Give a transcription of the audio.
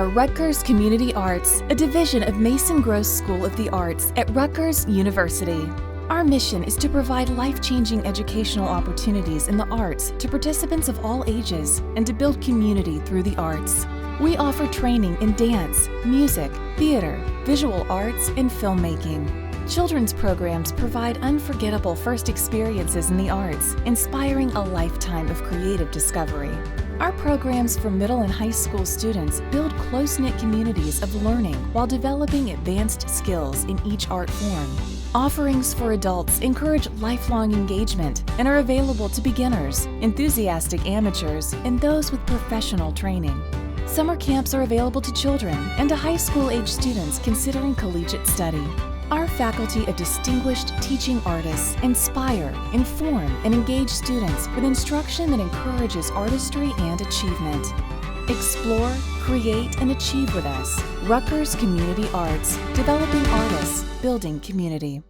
Discover Rutgers Community Arts, a division of Mason Gross School of the Arts at Rutgers University. Our mission is to provide life-changing educational opportunities in the arts to participants of all ages and to build community through the arts. We offer training in dance, music, theater, visual arts, and filmmaking. Children's programs provide unforgettable first experiences in the arts, inspiring a lifetime of creative discovery. Our programs for middle and high school students build close-knit communities of learning while developing advanced skills in each art form. Offerings for adults encourage lifelong engagement and are available to beginners, enthusiastic amateurs, and those with professional training. Summer camps are available to children and to high school-age students considering collegiate study. Our faculty of distinguished teaching artists inspire, inform, and engage students with instruction that encourages artistry and achievement. Explore, create, and achieve with us. Rutgers Community Arts, developing artists, building community.